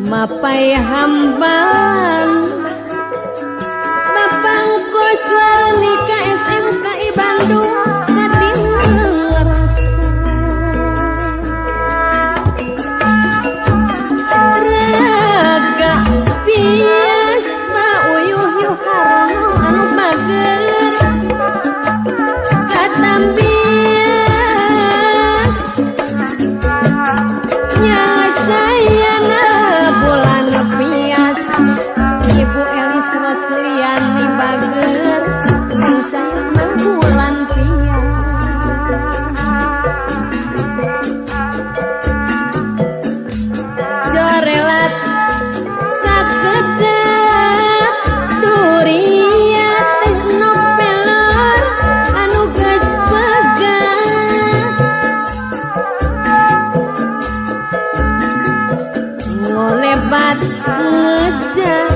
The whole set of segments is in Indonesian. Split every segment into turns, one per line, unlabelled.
Mapai hamban Bapang Kuswani ka SMKI Bandung hati ngerasa Raga pias uyuh yuh karno anu bager katambias nyawa saya bulan pias Ibu Elis Rosliani bager bangsa bulan pias jorelat sakedap duriat teh nopeler anu geus pegat ngolebat ngejak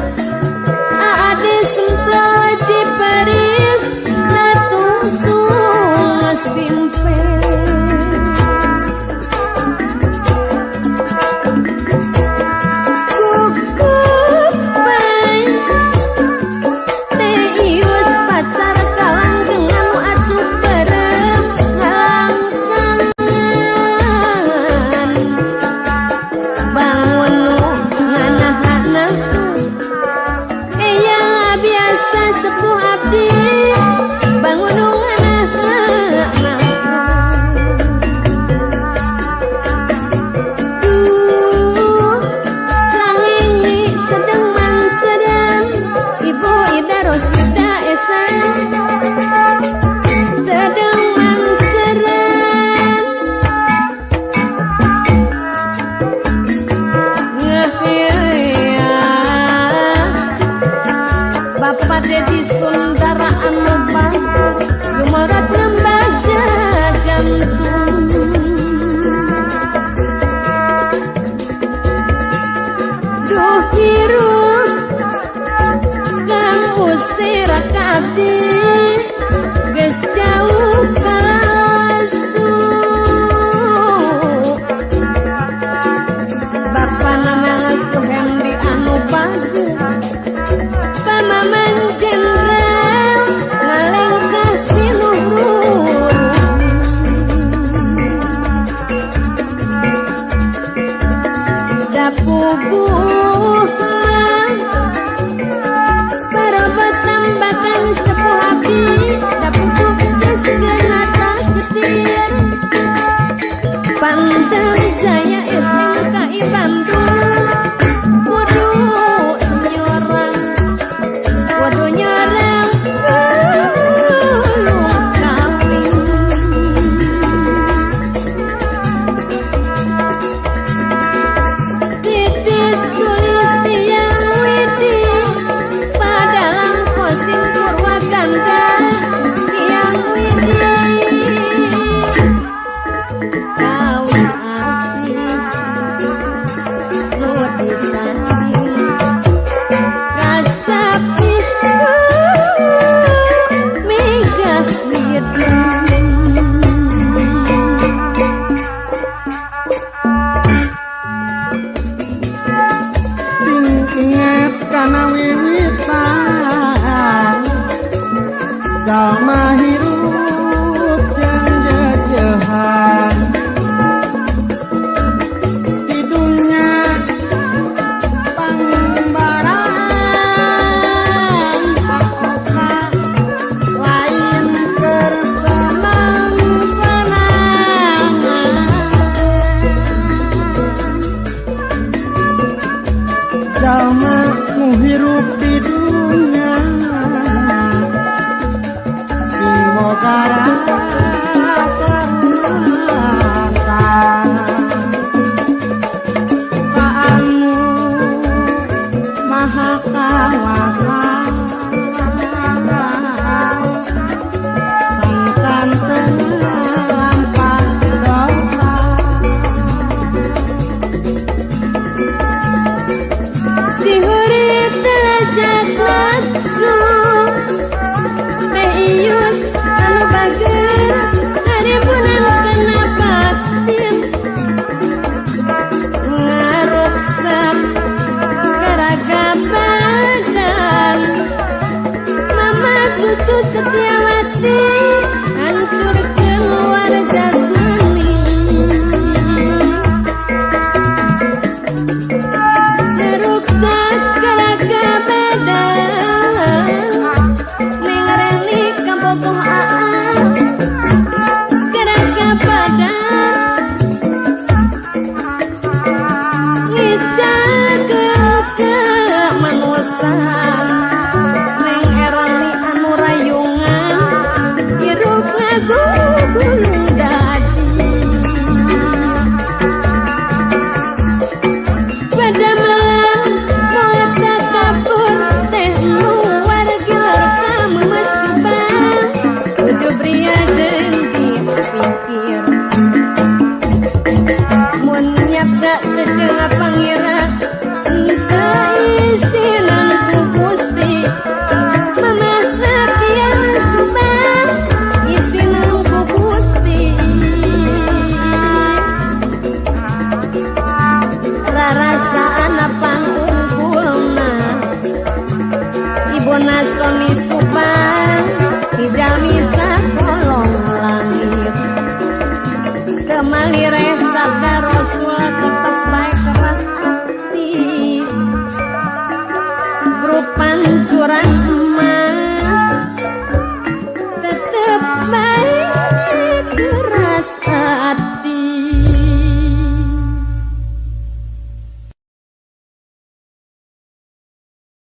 ade semplo ciparis natungtung simpe cukup baik teh ius pacar kalang dengan acuh berem ngalangkangan bangun nganah-nganah yang biasa sepuh abdi bangun nganah-nganah puguh para batambakan sepuh api dapuguh segala tak getir Pandang Jaya SMKI Bandung kudu nyorang ulung kaping titis tulis tiang widi padalang kosim purwakanda tiang widi kawin asih nu disanding rasa pisu megah mideng
sing inget kana wiwitan jalma hirup jeung jejehan di dunya pangbaraan paoka lain keur senang-senangan jalma nu hirup di dunya sing boga rasa ka anu maha kawasa sangkan terlampah dosa
dihurit derajat langsung Ius anu bager haribunan kena batin ngaruksak garaga badan mama cucu Setiawati hancurkeun luar jasmani ngaruksak garaga badan mengareni kambogoh aan garaga badan ngijaga manusan neng erani anu rayungan hirup lagu gulung daji pada malam mata kapur teh luar gelar kamu masibah udah pria dengki pikir mun nyabda kecela pangeran entah isinan ku Gusti mama hati yang subah isinan ku Gusti rarasaan pangungkulna ibuna Soni Subang hijau misah